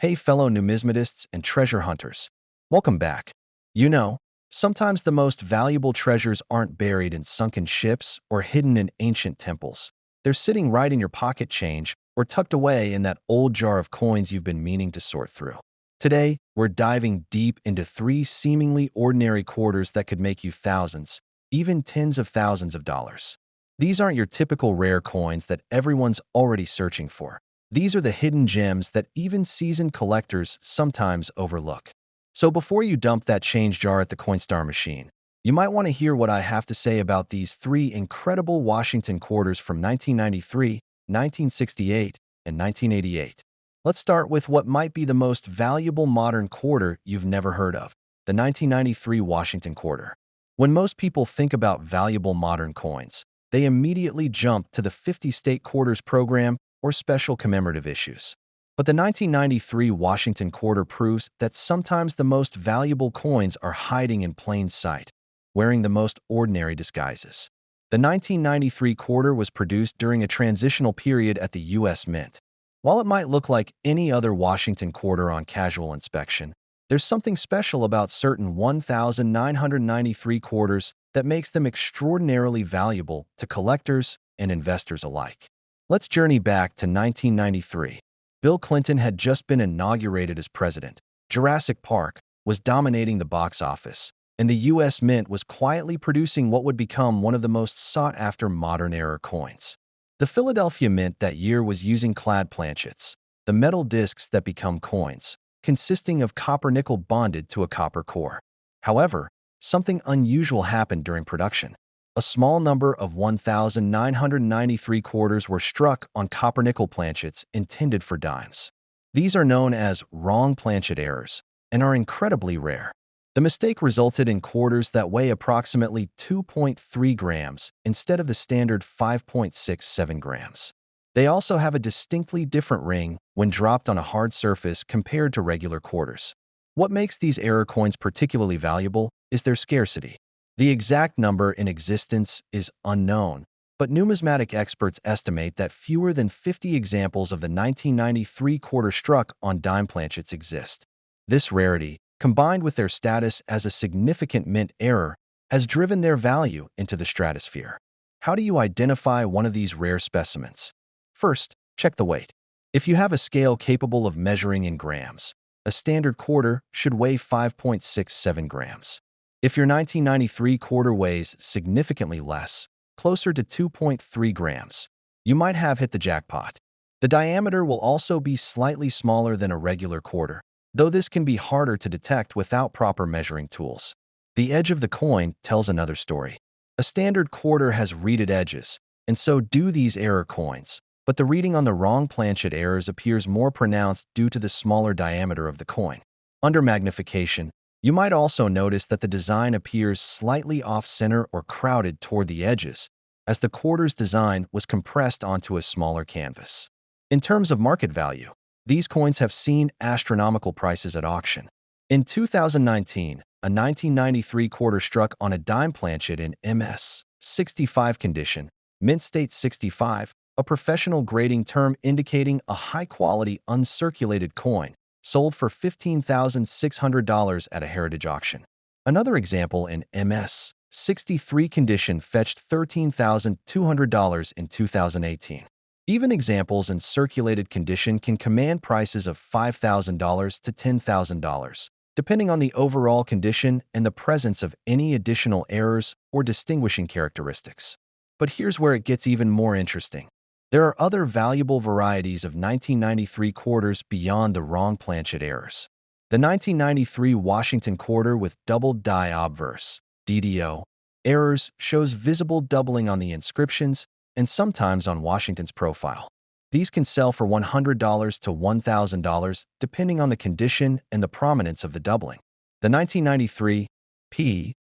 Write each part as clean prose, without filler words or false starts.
Hey, fellow numismatists and treasure hunters. Welcome back. You know, sometimes the most valuable treasures aren't buried in sunken ships or hidden in ancient temples. They're sitting right in your pocket change or tucked away in that old jar of coins you've been meaning to sort through. Today, we're diving deep into three seemingly ordinary quarters that could make you thousands, even tens of thousands of dollars. These aren't your typical rare coins that everyone's already searching for. These are the hidden gems that even seasoned collectors sometimes overlook. So before you dump that change jar at the Coinstar machine, you might want to hear what I have to say about these three incredible Washington quarters from 1993, 1968, and 1988. Let's start with what might be the most valuable modern quarter you've never heard of, the 1993 Washington quarter. When most people think about valuable modern coins, they immediately jump to the 50-state quarters program or special commemorative issues. But the 1993 Washington quarter proves that sometimes the most valuable coins are hiding in plain sight, wearing the most ordinary disguises. The 1993 quarter was produced during a transitional period at the U.S. Mint. While it might look like any other Washington quarter on casual inspection, there's something special about certain 1993 quarters that makes them extraordinarily valuable to collectors and investors alike. Let's journey back to 1993. Bill Clinton had just been inaugurated as president. Jurassic Park was dominating the box office, and the U.S. Mint was quietly producing what would become one of the most sought-after modern-era coins. The Philadelphia Mint that year was using clad planchets, the metal discs that become coins, consisting of copper-nickel bonded to a copper core. However, something unusual happened during production. A small number of 1993 quarters were struck on copper-nickel planchets intended for dimes. These are known as wrong planchet errors and are incredibly rare. The mistake resulted in quarters that weigh approximately 2.3 grams instead of the standard 5.67 grams. They also have a distinctly different ring when dropped on a hard surface compared to regular quarters. What makes these error coins particularly valuable is their scarcity. The exact number in existence is unknown, but numismatic experts estimate that fewer than 50 examples of the 1993 quarter struck on dime planchets exist. This rarity, combined with their status as a significant mint error, has driven their value into the stratosphere. How do you identify one of these rare specimens? First, check the weight. If you have a scale capable of measuring in grams, a standard quarter should weigh 5.67 grams. If your 1993 quarter weighs significantly less, closer to 2.3 grams, you might have hit the jackpot. The diameter will also be slightly smaller than a regular quarter, though this can be harder to detect without proper measuring tools. The edge of the coin tells another story. A standard quarter has reeded edges, and so do these error coins, but the reading on the wrong planchet errors appears more pronounced due to the smaller diameter of the coin. Under magnification, you might also notice that the design appears slightly off-center or crowded toward the edges, as the quarter's design was compressed onto a smaller canvas. In terms of market value, these coins have seen astronomical prices at auction. In 2019, a 1993 quarter struck on a dime planchet in MS 65 condition, mint state 65, a professional grading term indicating a high-quality uncirculated coin, sold for $15,600 at a heritage auction. Another example in MS 63 condition fetched $13,200 in 2018. Even examples in circulated condition can command prices of $5,000 to $10,000, depending on the overall condition and the presence of any additional errors or distinguishing characteristics. But here's where it gets even more interesting. There are other valuable varieties of 1993 quarters beyond the wrong planchet errors. The 1993 Washington quarter with doubled die obverse (DDO) errors shows visible doubling on the inscriptions and sometimes on Washington's profile. These can sell for $100 to $1,000 depending on the condition and the prominence of the doubling. The 1993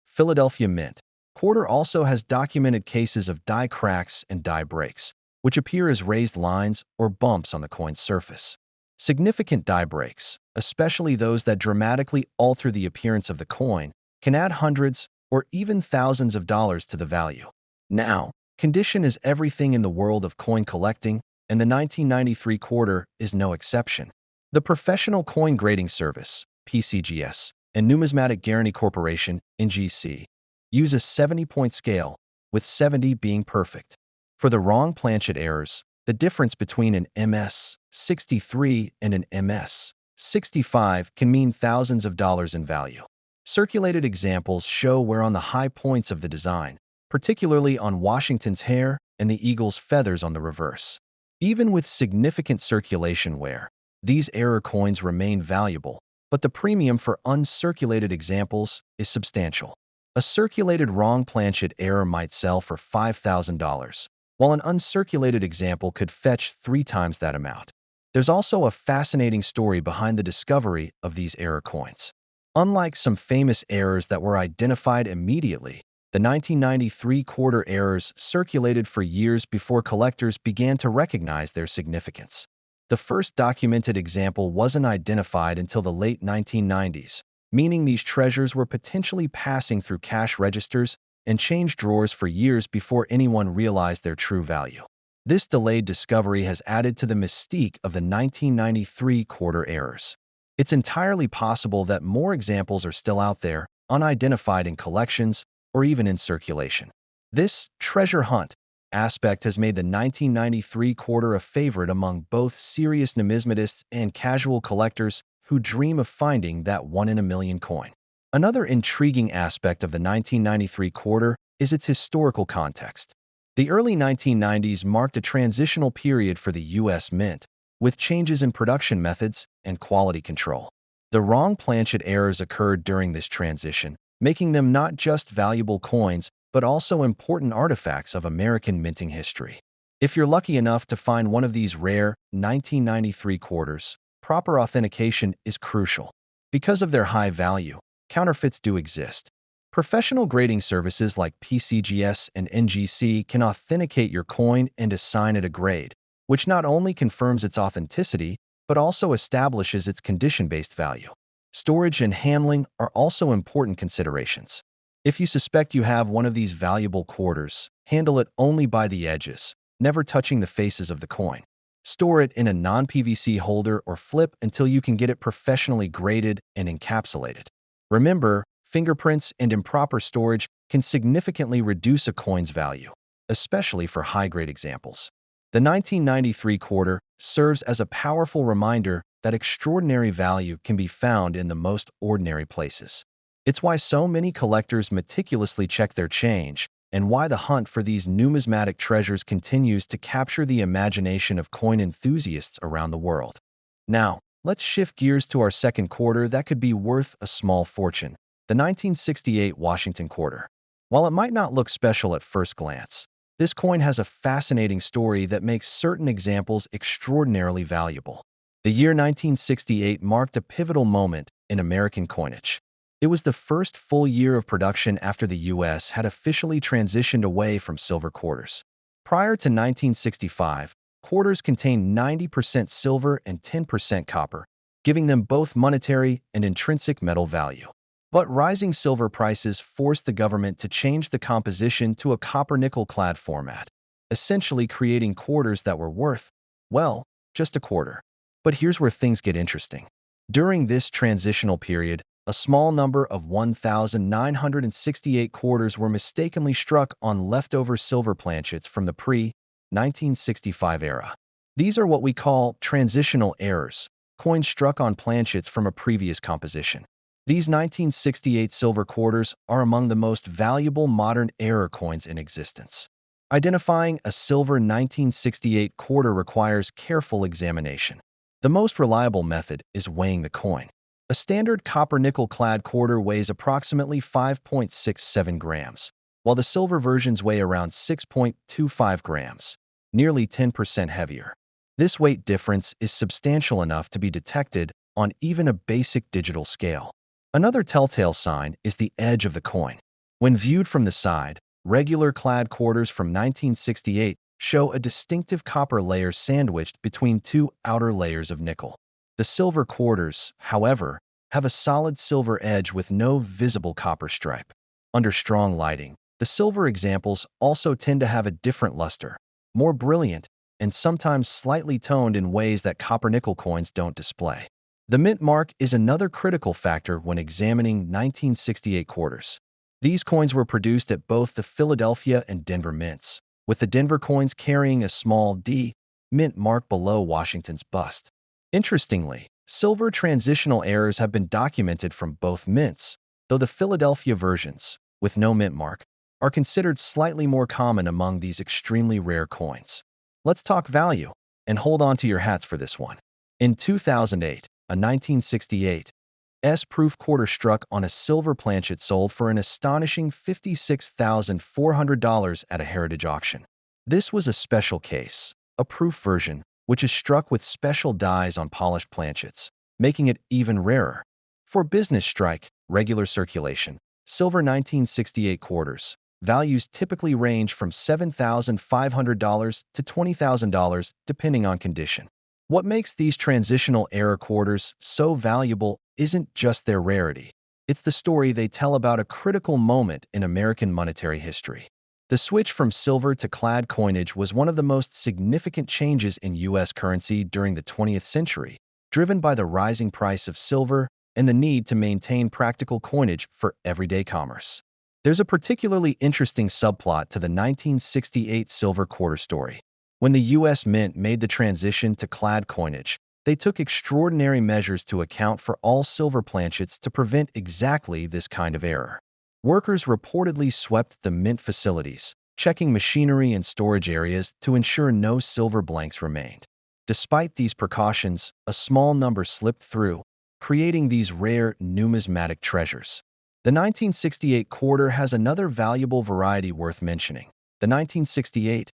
Philadelphia Mint quarter also has documented cases of die cracks and die breaks, which appear as raised lines or bumps on the coin's surface. Significant die breaks, especially those that dramatically alter the appearance of the coin, can add hundreds or even thousands of dollars to the value. Now, condition is everything in the world of coin collecting, and the 1993 quarter is no exception. The Professional Coin Grading Service, PCGS, and Numismatic Guarantee Corporation, NGC, use a 70-point scale, with 70 being perfect. For the wrong planchet errors, the difference between an MS 63 and an MS 65 can mean thousands of dollars in value. Circulated examples show where on the high points of the design, particularly on Washington's hair and the eagle's feathers on the reverse. Even with significant circulation wear, these error coins remain valuable, but the premium for uncirculated examples is substantial. A circulated wrong planchet error might sell for $5,000, while an uncirculated example could fetch 3 times that amount. There's also a fascinating story behind the discovery of these error coins. Unlike some famous errors that were identified immediately, the 1993 quarter errors circulated for years before collectors began to recognize their significance. The first documented example wasn't identified until the late 1990s, meaning these treasures were potentially passing through cash registers and change drawers for years before anyone realized their true value. This delayed discovery has added to the mystique of the 1993 quarter errors. It's entirely possible that more examples are still out there, unidentified in collections or even in circulation. This treasure hunt aspect has made the 1993 quarter a favorite among both serious numismatists and casual collectors who dream of finding that one-in-a-million coin. Another intriguing aspect of the 1993 quarter is its historical context. The early 1990s marked a transitional period for the U.S. Mint, with changes in production methods and quality control. The wrong planchet errors occurred during this transition, making them not just valuable coins, but also important artifacts of American minting history. If you're lucky enough to find one of these rare 1993 quarters, proper authentication is crucial. Because of their high value, counterfeits do exist. Professional grading services like PCGS and NGC can authenticate your coin and assign it a grade, which not only confirms its authenticity, but also establishes its condition-based value. Storage and handling are also important considerations. If you suspect you have one of these valuable quarters, handle it only by the edges, never touching the faces of the coin. Store it in a non-PVC holder or flip until you can get it professionally graded and encapsulated. Remember, fingerprints and improper storage can significantly reduce a coin's value, especially for high-grade examples. The 1993 quarter serves as a powerful reminder that extraordinary value can be found in the most ordinary places. It's why so many collectors meticulously check their change, and why the hunt for these numismatic treasures continues to capture the imagination of coin enthusiasts around the world. Now, let's shift gears to our second quarter that could be worth a small fortune, the 1968 Washington quarter. While it might not look special at first glance, this coin has a fascinating story that makes certain examples extraordinarily valuable. The year 1968 marked a pivotal moment in American coinage. It was the first full year of production after the U.S. had officially transitioned away from silver quarters. Prior to 1965, quarters contained 90% silver and 10% copper, giving them both monetary and intrinsic metal value. But rising silver prices forced the government to change the composition to a copper-nickel-clad format, essentially creating quarters that were worth, well, just a quarter. But here's where things get interesting. During this transitional period, a small number of 1,968 quarters were mistakenly struck on leftover silver planchets from the pre-1965 era. These are what we call transitional errors, coins struck on planchets from a previous composition. These 1968 silver quarters are among the most valuable modern error coins in existence. Identifying a silver 1968 quarter requires careful examination. The most reliable method is weighing the coin. A standard copper-nickel-clad quarter weighs approximately 5.67 grams, while the silver versions weigh around 6.25 grams, nearly 10% heavier. This weight difference is substantial enough to be detected on even a basic digital scale. Another telltale sign is the edge of the coin. When viewed from the side, regular clad quarters from 1968 show a distinctive copper layer sandwiched between two outer layers of nickel. The silver quarters, however, have a solid silver edge with no visible copper stripe. Under strong lighting, the silver examples also tend to have a different luster, more brilliant, and sometimes slightly toned in ways that copper-nickel coins don't display. The mint mark is another critical factor when examining 1968 quarters. These coins were produced at both the Philadelphia and Denver mints, with the Denver coins carrying a small D mint mark below Washington's bust. Interestingly, silver transitional errors have been documented from both mints, though the Philadelphia versions, with no mint mark, are considered slightly more common among these extremely rare coins. Let's talk value, and hold on to your hats for this one. In 2008, a 1968 S-proof quarter struck on a silver planchet sold for an astonishing $56,400 at a heritage auction. This was a special case, a proof version, which is struck with special dies on polished planchets, making it even rarer. For business strike, regular circulation, silver 1968 quarters, values typically range from $7,500 to $20,000 depending on condition. What makes these transitional error quarters so valuable isn't just their rarity. It's the story they tell about a critical moment in American monetary history. The switch from silver to clad coinage was one of the most significant changes in U.S. currency during the 20th century, driven by the rising price of silver and the need to maintain practical coinage for everyday commerce. There's a particularly interesting subplot to the 1968 silver quarter story. When the U.S. Mint made the transition to clad coinage, they took extraordinary measures to account for all silver planchets to prevent exactly this kind of error. Workers reportedly swept the mint facilities, checking machinery and storage areas to ensure no silver blanks remained. Despite these precautions, a small number slipped through, creating these rare numismatic treasures. The 1968 quarter has another valuable variety worth mentioning, the 1968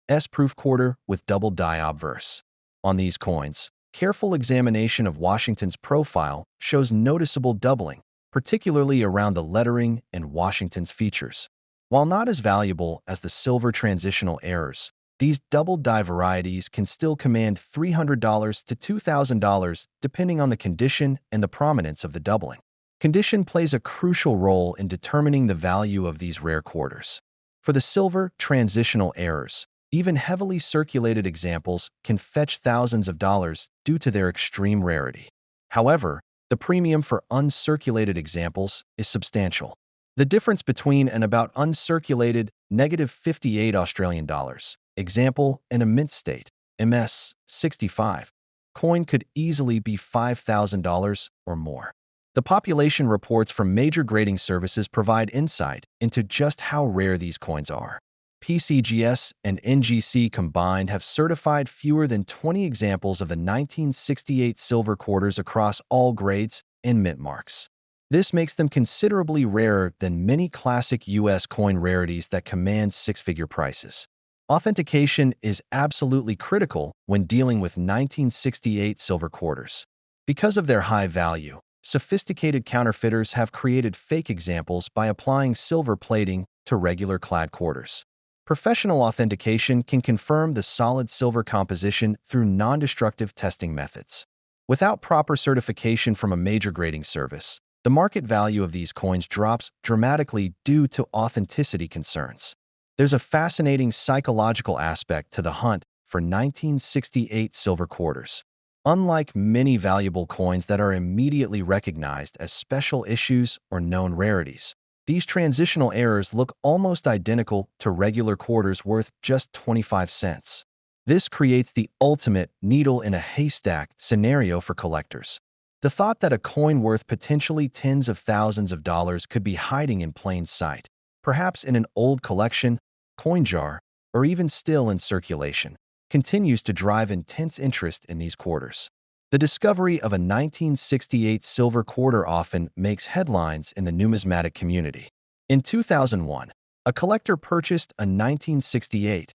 S-proof quarter with double die obverse. On these coins, careful examination of Washington's profile shows noticeable doubling, particularly around the lettering and Washington's features. While not as valuable as the silver transitional errors, these double die varieties can still command $300 to $2,000 depending on the condition and the prominence of the doubling. Condition plays a crucial role in determining the value of these rare quarters. For the silver transitional errors, even heavily circulated examples can fetch thousands of dollars due to their extreme rarity. However, the premium for uncirculated examples is substantial. The difference between an about uncirculated -58 Australian dollars example and a mint state MS 65 coin could easily be $5,000 or more. The population reports from major grading services provide insight into just how rare these coins are. PCGS and NGC combined have certified fewer than 20 examples of the 1968 silver quarters across all grades and mint marks. This makes them considerably rarer than many classic U.S. coin rarities that command six-figure prices. Authentication is absolutely critical when dealing with 1968 silver quarters. Because of their high value, sophisticated counterfeiters have created fake examples by applying silver plating to regular clad quarters. Professional authentication can confirm the solid silver composition through non-destructive testing methods. Without proper certification from a major grading service, the market value of these coins drops dramatically due to authenticity concerns. There's a fascinating psychological aspect to the hunt for 1968 silver quarters. Unlike many valuable coins that are immediately recognized as special issues or known rarities, these transitional errors look almost identical to regular quarters worth just 25 cents. This creates the ultimate needle in a haystack scenario for collectors. The thought that a coin worth potentially tens of thousands of dollars could be hiding in plain sight, perhaps in an old collection, coin jar, or even still in circulation, continues to drive intense interest in these quarters. The discovery of a 1968 silver quarter often makes headlines in the numismatic community. In 2001, a collector purchased a 1968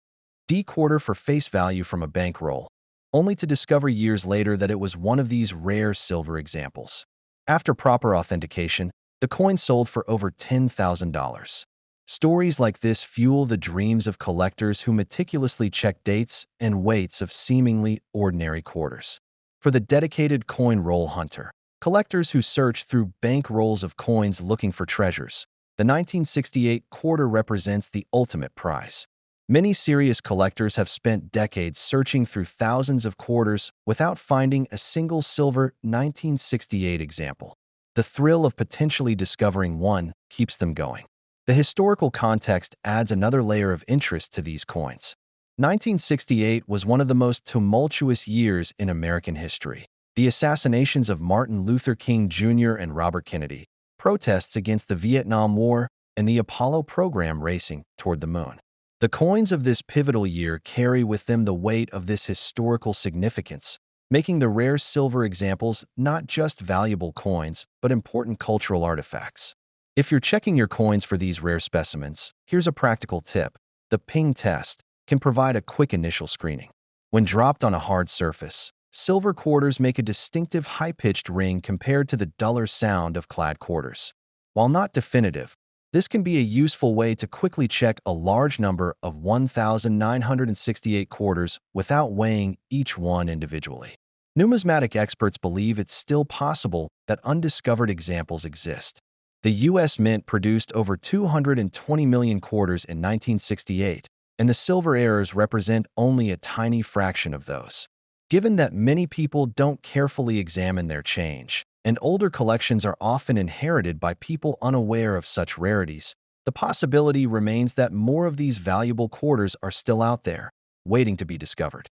D quarter for face value from a bankroll, only to discover years later that it was one of these rare silver examples. After proper authentication, the coin sold for over $10,000. Stories like this fuel the dreams of collectors who meticulously check dates and weights of seemingly ordinary quarters. For the dedicated coin roll hunter, collectors who search through bank rolls of coins looking for treasures, the 1968 quarter represents the ultimate prize. Many serious collectors have spent decades searching through thousands of quarters without finding a single silver 1968 example. The thrill of potentially discovering one keeps them going. The historical context adds another layer of interest to these coins. 1968 was one of the most tumultuous years in American history. The assassinations of Martin Luther King Jr. and Robert Kennedy, protests against the Vietnam War, and the Apollo program racing toward the moon. The coins of this pivotal year carry with them the weight of this historical significance, making the rare silver examples not just valuable coins, but important cultural artifacts. If you're checking your coins for these rare specimens, here's a practical tip. The ping test can provide a quick initial screening. When dropped on a hard surface, silver quarters make a distinctive high-pitched ring compared to the duller sound of clad quarters. While not definitive, this can be a useful way to quickly check a large number of 1,968 quarters without weighing each one individually. Numismatic experts believe it's still possible that undiscovered examples exist. The U.S. Mint produced over 220 million quarters in 1968, and the silver errors represent only a tiny fraction of those. Given that many people don't carefully examine their change, and older collections are often inherited by people unaware of such rarities, the possibility remains that more of these valuable quarters are still out there, waiting to be discovered.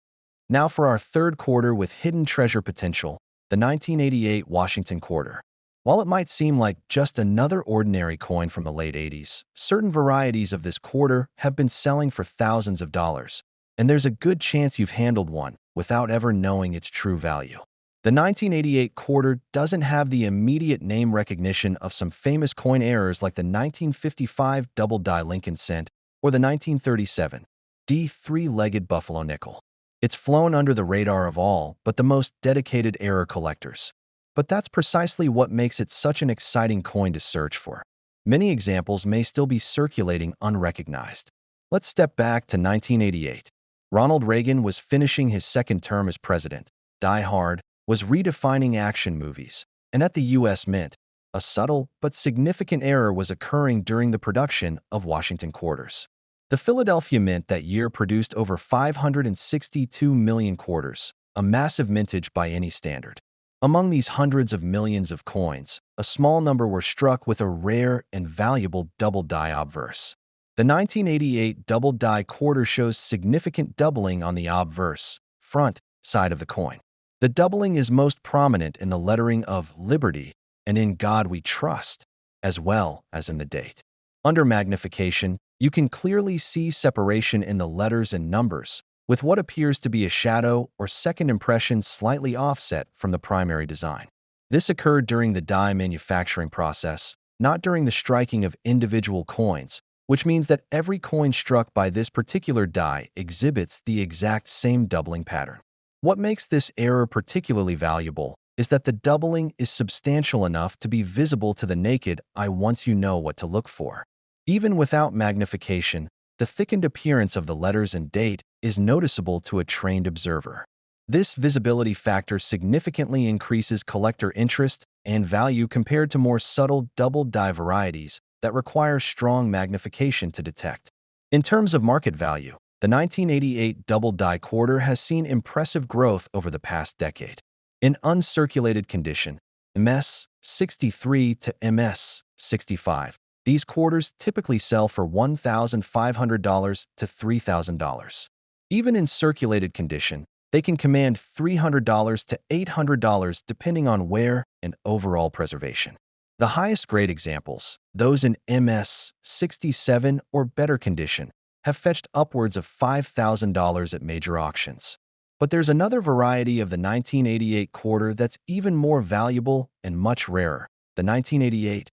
Now for our third quarter with hidden treasure potential, the 1988 Washington quarter. While it might seem like just another ordinary coin from the late 80s, certain varieties of this quarter have been selling for thousands of dollars, and there's a good chance you've handled one without ever knowing its true value. The 1988 quarter doesn't have the immediate name recognition of some famous coin errors like the 1955 double-die Lincoln cent or the 1937 D three-legged buffalo nickel. It's flown under the radar of all but the most dedicated error collectors. But that's precisely what makes it such an exciting coin to search for. Many examples may still be circulating unrecognized. Let's step back to 1988. Ronald Reagan was finishing his second term as president. Die Hard was redefining action movies. And at the U.S. Mint, a subtle but significant error was occurring during the production of Washington quarters. The Philadelphia Mint that year produced over 562 million quarters, a massive mintage by any standard. Among these hundreds of millions of coins, a small number were struck with a rare and valuable double-die obverse. The 1988 double-die quarter shows significant doubling on the obverse, front, side of the coin. The doubling is most prominent in the lettering of Liberty and In God We Trust, as well as in the date. Under magnification, you can clearly see separation in the letters and numbers, with what appears to be a shadow or second impression slightly offset from the primary design. This occurred during the die manufacturing process, not during the striking of individual coins, which means that every coin struck by this particular die exhibits the exact same doubling pattern. What makes this error particularly valuable is that the doubling is substantial enough to be visible to the naked eye once you know what to look for. Even without magnification, the thickened appearance of the letters and date is noticeable to a trained observer. This visibility factor significantly increases collector interest and value compared to more subtle double-die varieties that require strong magnification to detect. In terms of market value, the 1988 double-die quarter has seen impressive growth over the past decade. In uncirculated condition, MS 63 to MS 65, these quarters typically sell for $1,500 to $3,000. Even in circulated condition, they can command $300 to $800 depending on wear and overall preservation. The highest grade examples, those in MS 67 or better condition, have fetched upwards of $5,000 at major auctions. But there's another variety of the 1988 quarter that's even more valuable and much rarer, the 1988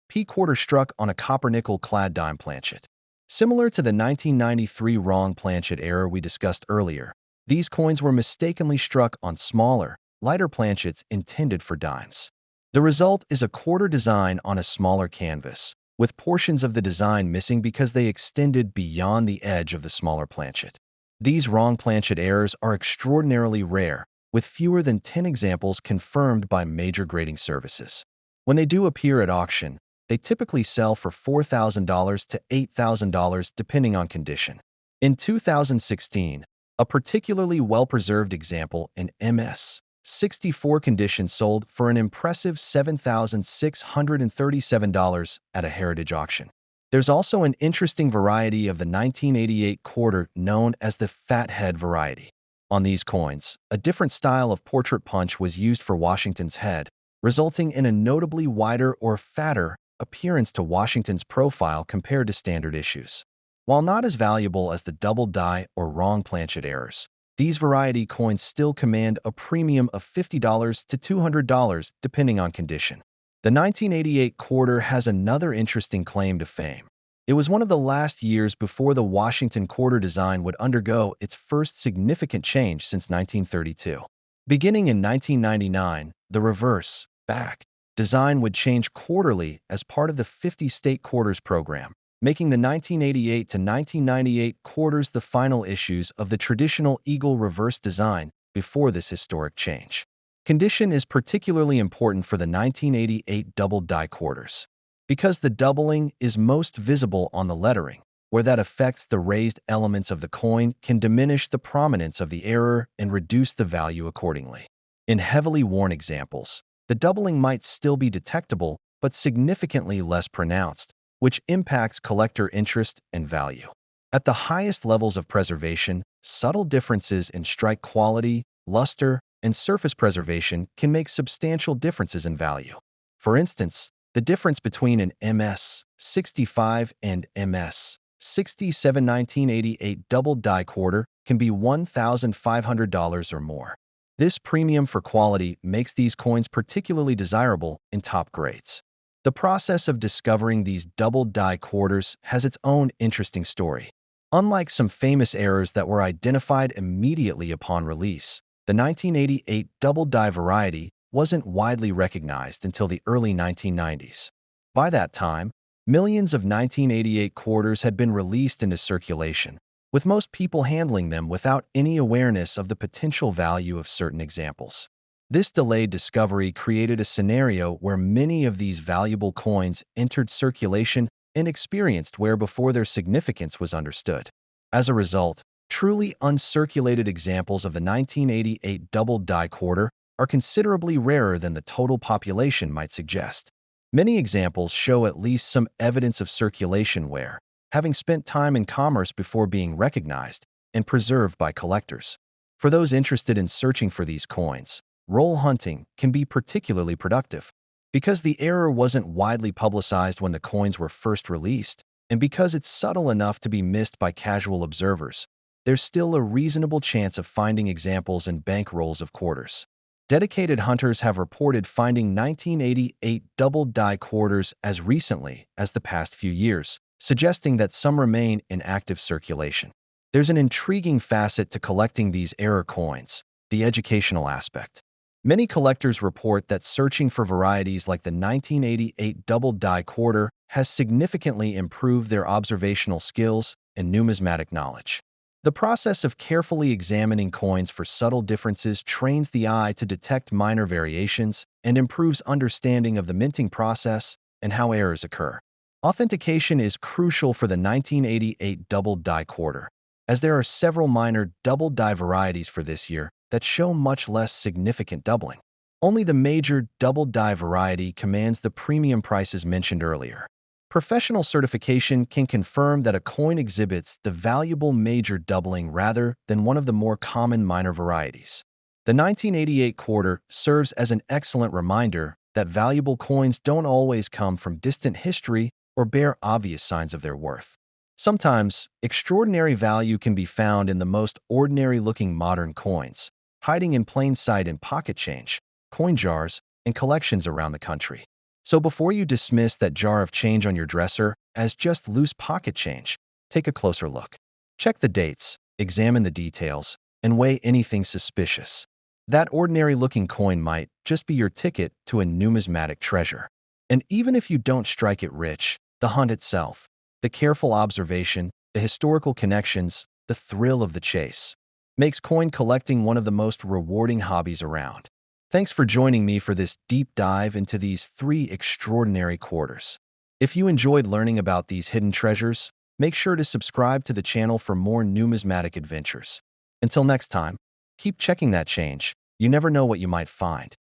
P quarter struck on a copper-nickel clad dime planchet. Similar to the 1993 wrong planchet error we discussed earlier, these coins were mistakenly struck on smaller, lighter planchets intended for dimes. The result is a quarter design on a smaller canvas, with portions of the design missing because they extended beyond the edge of the smaller planchet. These wrong planchet errors are extraordinarily rare, with fewer than 10 examples confirmed by major grading services. When they do appear at auction, they typically sell for $4,000 to $8,000 depending on condition. In 2016, a particularly well-preserved example in MS-64 condition sold for an impressive $7,637 at a heritage auction. There's also an interesting variety of the 1988 quarter known as the fathead variety. On these coins, a different style of portrait punch was used for Washington's head, resulting in a notably wider or fatter appearance to Washington's profile compared to standard issues. While not as valuable as the double die or wrong planchet errors, these variety coins still command a premium of $50 to $200 depending on condition. The 1988 quarter has another interesting claim to fame. It was one of the last years before the Washington quarter design would undergo its first significant change since 1932. Beginning in 1999, the reverse, back, design would change quarterly as part of the 50 state quarters program, making the 1988 to 1998 quarters the final issues of the traditional eagle reverse design before this historic change. Condition is particularly important for the 1988 double die quarters, because the doubling is most visible on the lettering, where that affects the raised elements of the coin can diminish the prominence of the error and reduce the value accordingly. In heavily worn examples, the doubling might still be detectable but significantly less pronounced, which impacts collector interest and value. At the highest levels of preservation, subtle differences in strike quality, luster, and surface preservation can make substantial differences in value. For instance, the difference between an MS-65 and MS-67 1988 double die quarter can be $1,500 or more. This premium for quality makes these coins particularly desirable in top grades. The process of discovering these double die quarters has its own interesting story. Unlike some famous errors that were identified immediately upon release, the 1988 double die variety wasn't widely recognized until the early 1990s. By that time, millions of 1988 quarters had been released into circulation, with most people handling them without any awareness of the potential value of certain examples. This delayed discovery created a scenario where many of these valuable coins entered circulation inexperienced where before their significance was understood. As a result, truly uncirculated examples of the 1988 double die quarter are considerably rarer than the total population might suggest. Many examples show at least some evidence of circulation where, having spent time in commerce before being recognized and preserved by collectors. For those interested in searching for these coins, roll hunting can be particularly productive. Because the error wasn't widely publicized when the coins were first released, and because it's subtle enough to be missed by casual observers, there's still a reasonable chance of finding examples in bank rolls of quarters. Dedicated hunters have reported finding 1988 double die quarters as recently as the past few years, suggesting that some remain in active circulation. There's an intriguing facet to collecting these error coins, the educational aspect. Many collectors report that searching for varieties like the 1988 double die quarter has significantly improved their observational skills and numismatic knowledge. The process of carefully examining coins for subtle differences trains the eye to detect minor variations and improves understanding of the minting process and how errors occur. Authentication is crucial for the 1988 double die quarter, as there are several minor double die varieties for this year that show much less significant doubling. Only the major double die variety commands the premium prices mentioned earlier. Professional certification can confirm that a coin exhibits the valuable major doubling rather than one of the more common minor varieties. The 1988 quarter serves as an excellent reminder that valuable coins don't always come from distant history or bear obvious signs of their worth. Sometimes, extraordinary value can be found in the most ordinary-looking modern coins, hiding in plain sight in pocket change, coin jars, and collections around the country. So before you dismiss that jar of change on your dresser as just loose pocket change, take a closer look. Check the dates, examine the details, and weigh anything suspicious. That ordinary-looking coin might just be your ticket to a numismatic treasure. And even if you don't strike it rich, the hunt itself, the careful observation, the historical connections, the thrill of the chase, makes coin collecting one of the most rewarding hobbies around. Thanks for joining me for this deep dive into these 3 extraordinary quarters. If you enjoyed learning about these hidden treasures, Make sure to subscribe to the channel for more numismatic adventures. Until next time, keep checking that change. You never know what you might find.